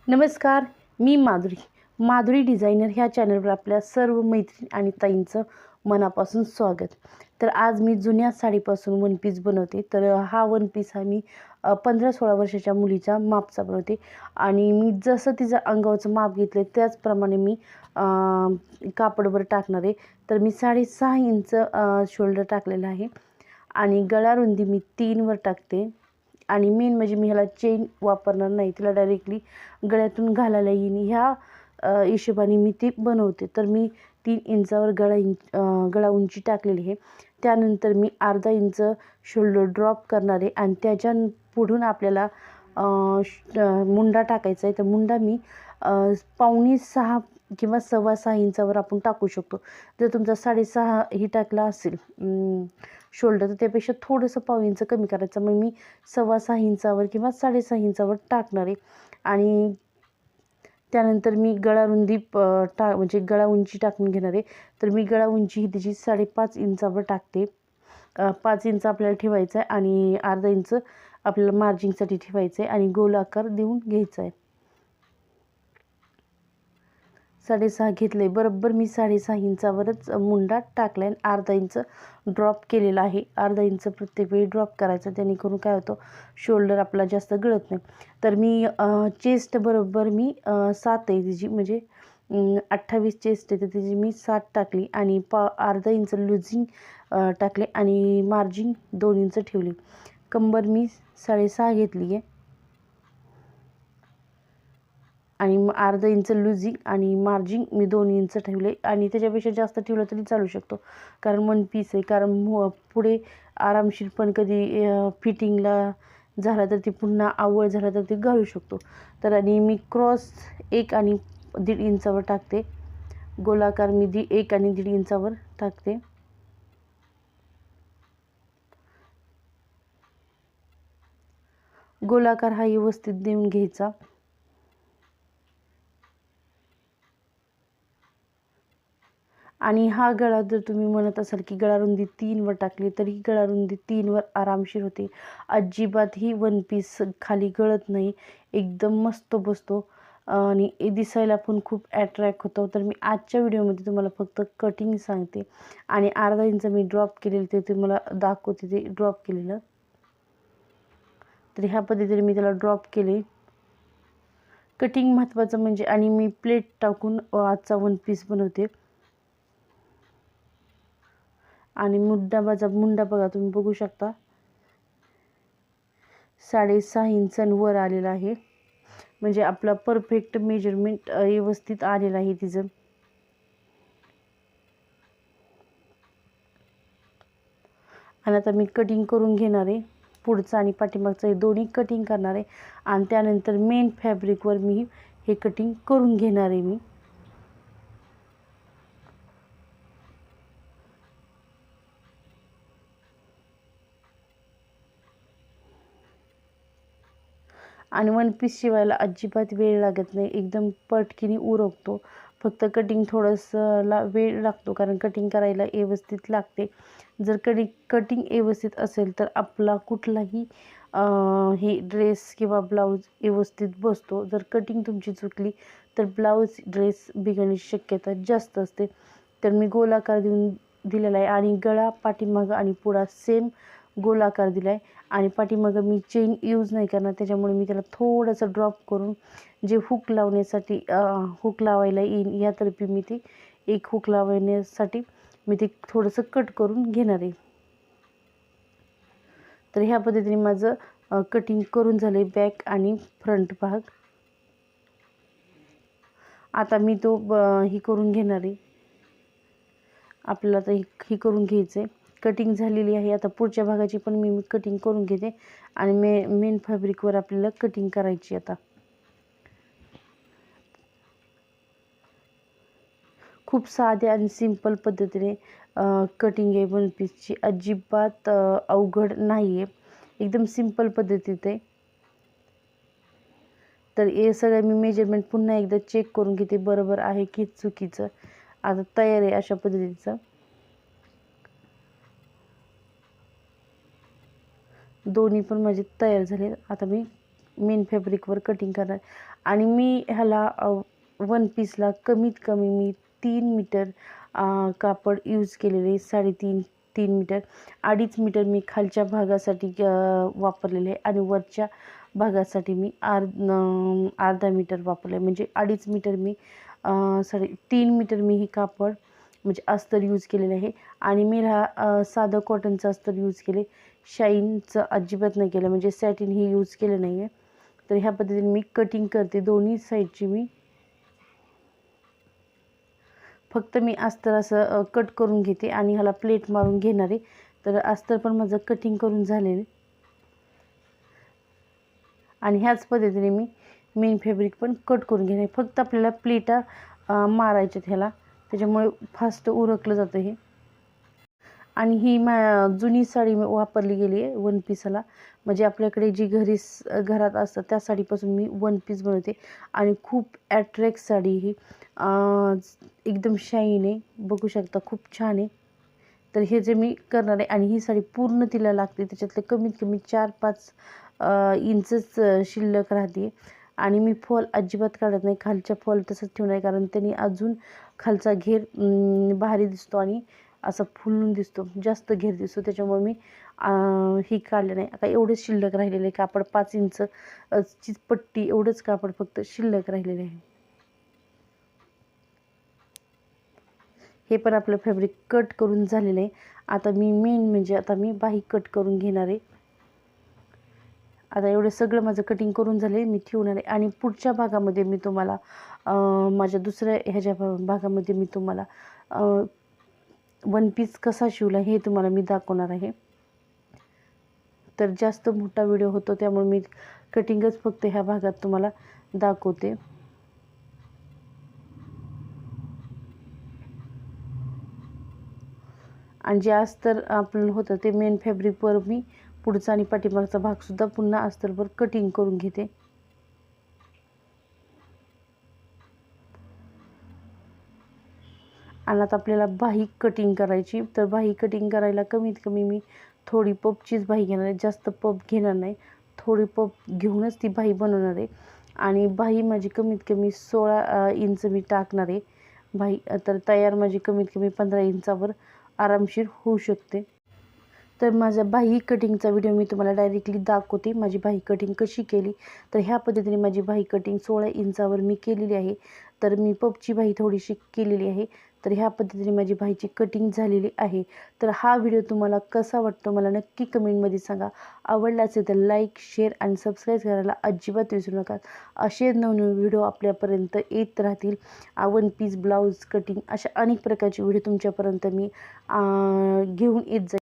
नमस्कार, मी माधुरी डिझायनर ह्या चॅनलवर आपल्या सर्व मैत्रीण आणि ताईंचं मनापासून स्वागत. तर आज मी जुन्या साडीपासून वन पीस बनवते. तर हा वन पीस मी 15-16 वर्षाच्या मुलीच्या मापचा बनवते आणि मी जसं तिचं अंगावरचं माप घेतलं त्याचप्रमाणे मी कापडवर टाकणार आहे. तर मी 6.5 इंच शोल्डर टाकलेलं आहे आणि गळा रुंदी मी 3 टाकते. आणि मेन म्हणजे मी ह्याला चेन वापरणार नाही, तिला डायरेक्टली गळ्यातून घालायला येईन ह्या हिशोबाने मी ती बनवते. तर मी 3 इंचावर गळा उंची टाकलेली आहे. त्यानंतर मी अर्धा इंच शोल्डर ड्रॉप करणार आहे आणि त्याच्या पुढून आपल्याला मुंडा टाकायचा आहे. तर मुंडा मी 5.25 किंवा 6.25 इंचावर आपण टाकू शकतो. जर तुमचा 6.5 ही टाकला असेल शोल्डर तर त्यापेक्षा थोडंसं पाव इंच कमी करायचं. मग मी 6.25 इंचावर किंवा 6.5 इंचावर टाकणार आहे. आणि त्यानंतर मी गळा रुंदी म्हणजे गळा उंची टाकून घेणार आहे. तर मी गळा उंची ही तिची 5.5 इंचावर टाकते. 5 इंच आपल्याला ठेवायचं आहे आणि अर्धा इंच आपल्याला मार्जिंगसाठी ठेवायचं आहे आणि गोल आकार देऊन घ्यायचा आहे. 6.5 घेतले बरोबर मी 6.5 इंचावरच मुंडा टाकला आहे. अर्धा इंच ड्रॉप केलेला आहे. अर्धा इंच प्रत्येक वेळी ड्रॉप करायचा, जेणेकरून काय होतं शोल्डर आपला जास्त गळत नाही. तर मी चेस्ट बरोबर मी 7 आहे तिची, म्हणजे 28 चेस्ट आहे तर तिची मी 7 टाकली आणि अर्धा इंच लुझिंग टाकले आणि मार्जिन 2 इंच ठेवली. कंबर मी 6.5 घेतली आहे आणि अर्धा इंच लुझिंग आणि मार्जिन मी 2 इंच ठेवले आणि त्याच्यापेक्षा जास्त ठेवलं तरी चालू शकतो, कारण वन पीस आहे. कारण पुढे आरामशीर पण कधी फिटिंगला झाला तर ती पुन्हा आवळ झाला तर ती घालू शकतो. तर आणि मी क्रॉस 1 आणि 1.5 इंचावर टाकते. गोलाकार मी 1 आणि 1.5 इंचावर टाकते. गोलाकार हा व्यवस्थित देऊन घ्यायचा. आणि हा गळा जर तुम्ही म्हणत असाल की गळा रुंदी 3 टाकली तरी गळा रुंदी 3 आरामशीर होते. अजिबात ही वन पीस खाली गळत नाही, एकदम मस्त बसतो आणि दिसायला पण खूप ॲट्रॅक्ट होतो. तर मी आजच्या व्हिडिओमध्ये तुम्हाला फक्त कटिंग सांगते आणि अर्धा इंच मी ड्रॉप केलेलं ते तुम्हाला दाखवते, ते ड्रॉप केलेलं. तर ह्या पद्धतीने मी त्याला ड्रॉप केले. कटिंग महत्त्वाचं म्हणजे, आणि मी प्लेट टाकून आजचा वन पीस बनवते. आणि मुंडा बघा, तुम्ही बघू शकता 6.5 इंचांवर आलेला आहे, म्हणजे आपला परफेक्ट मेजरमेंट व्यवस्थित आलेलं आहे तिचं. आणि आता मी कटिंग करून घेणार आहे. पुढचं आणि पाठीमागचं हे दोन्ही कटिंग करणार आहे आणि त्यानंतर मेन फॅब्रिकवर मी हे कटिंग करून घेणार आहे मी. आणि वन पीस शिवायला अजिबात वेळ लागत नाही, एकदम पटकीने उरकतो. फक्त कटिंग थोडंसं वेळ लागतो, कारण कटिंग करायला व्यवस्थित लागते. जर कटिंग व्यवस्थित असेल तर आपला कुठलाही हे ड्रेस किंवा ब्लाऊज व्यवस्थित बसतो. जर कटिंग तुमची चुकली तर ब्लाऊज ड्रेस बिघडण्याची शक्यता जास्त असते. तर मी गोलाकार दिलेला आहे आणि गळा पाठीमागं आणि पुढा सेम गोलाकार दिला आहे आणि पाठीमागं मी चेन यूज नाही करणार, त्याच्यामुळे मी त्याला थोडंसं ड्रॉप करून जे हुक लावण्यासाठी हुक लावायला येईल यातर्फे मी ती एक हुक लावण्यासाठी मी ते थोडंसं कट करून घेणार आहे. तर ह्या पद्धतीने माझं कटिंग करून झालं आहे बॅक आणि फ्रंट भाग. आता मी तो ही करून घेणार आहे. आपल्याला आता ही करून घ्यायचं आहे. कटिंग झालेली आहे. आता पुढच्या भागाची पण मी कटिंग करून घेते आणि मेन फॅब्रिकवर आपल्याला कटिंग करायची. आता खूप साध्या आणि सिंपल पद्धतीने कटिंग आहे वन पीसची, अजिबात अवघड नाही आहे, एकदम सिंपल पद्धतीत आहे. तर हे सगळं मी मेजरमेंट पुन्हा एकदा चेक करून घेते, बरोबर आहे की चुकीचं. आता तयार आहे अशा पद्धतीचं. दोन्ही पण माझे तयार झाले. आता मी मेन फॅब्रिकवर कटिंग करणार. आणि मी ह्याला वन पीसला कमीत कमी मी 3 मीटर कापड यूज केलेले. 3.5 मीटर, 2.5 मीटर मी खालच्या भागासाठी वापरलेले आहे आणि वरच्या भागासाठी मी अर्धा मीटर वापरले. म्हणजे 2.5 मीटर मी 3 मीटर मी ही कापड म्हणजे अस्तर यूज केलेलं आहे. आणि मी साधं कॉटनचं अस्तर यूज केले, शाईनचं अजिबात नाही केलं, म्हणजे सॅटिन ही यूज केलं नाही आहे. तर ह्या पद्धतीने मी कटिंग करते दोन्ही साईडची. मी फक्त मी अस्तर असं कट करून घेते आणि ह्याला प्लेट मारून घेणार आहे. तर अस्तर पण माझं कटिंग करून झालेलं आणि ह्याच पद्धतीने मी मेन फॅब्रिक पण कट करून घेणार. फक्त आपल्याला प्लेटा मारायच्यात ह्याला, त्याच्यामुळे फास्ट उरकलं जातं हे. आणि ही जुनी साडी वापरली गेली आहे वन पीसला. म्हणजे आपल्याकडे जी घरात असतं त्या साडीपासून मी वन पीस बनवते. आणि खूप ॲट्रॅक्ट साडी ही, एकदम शाईन आहे, बघू शकता, खूप छान आहे. तर हे जे मी करणार आहे, आणि ही साडी पूर्ण तिला लागते, त्याच्यातले कमीत कमी 4-5 इंचच शिल्लक राहते. आणि मी फॉल अजिबात काढत नाही, खालच्या फॉल तसंच ठेवणार आहे, कारण त्यांनी अजून खालचा घेर भारी दिसतो आणि असा फुलून दिसतो, जास्त घेर दिसतो. त्याच्यामुळे मी ही काढलं नाही. आता एवढंच शिल्लक राहिलेलं आहे कापड, 5 इंच ची पट्टी, एवढंच कापड फक्त शिल्लक राहिलेलं आहे. हे पण आपलं फॅब्रिक कट करून झालेलं आहे. आता मी आता मी बाही कट करून घेणार आहे. आता एवढं सगळं माझं कटिंग करून झाले, मी ठेवणार आहे. आणि पुढच्या भागामध्ये मी तुम्हाला माझ्या दुसऱ्या ह्याच्या भागामध्ये मी तुम्हाला वन पीस कसा शिवला हे तुम्हाला मी दाखवणार आहे. तर जास्त मोठा व्हिडिओ होतो, त्यामुळे मी कटिंगच फक्त ह्या भागात तुम्हाला दाखवते. आणि जे अस्तर आपलं होतं ते मेन फॅब्रिकवर मी पुढचा आणि पाठीमागचा भागसुद्धा पुन्हा अस्तरवर कटिंग करून घेते. आणि आता आपल्याला बाही कटिंग करायची. तर बाही कटिंग करायला कमीत कमी मी थोडी पफचीच बाही घेणार आहे, जास्त पफ घेणार नाही. थोडी पफ घेऊनच ती बाही बनवणार आहे. आणि बाही माझी कमीत कमी 16 इंच मी टाकणार आहे बाही. तर तयार माझी कमीत कमी 15 इंचावर आरामशीर होऊ शकते. तर माझा बाही कटिंगचा व्हिडिओ मी तुम्हाला डायरेक्टली दाखवते, माझी बाही कटिंग कशी केली. तर ह्या पद्धतीने माझी बाही कटिंग 16 इंचावर मी केलेली आहे. तर मी पफची बाही थोडीशी केलेली आहे. तर ह्या पद्धतीने माझी बाहीची कटिंग झालेली आहे. तर हा व्हिडिओ तुम्हाला कसा वाटतो मला नक्की कमेंटमध्ये सांगा. आवडला असेल तर लाईक, शेअर आणि सबस्क्राईब करायला अजिबात विसरू नका. असे नवनवीन व्हिडिओ आपल्यापर्यंत येत राहतील. वन पीस, ब्लाऊज कटिंग अशा अनेक प्रकारचे व्हिडिओ तुमच्यापर्यंत मी घेऊन येत जाईल.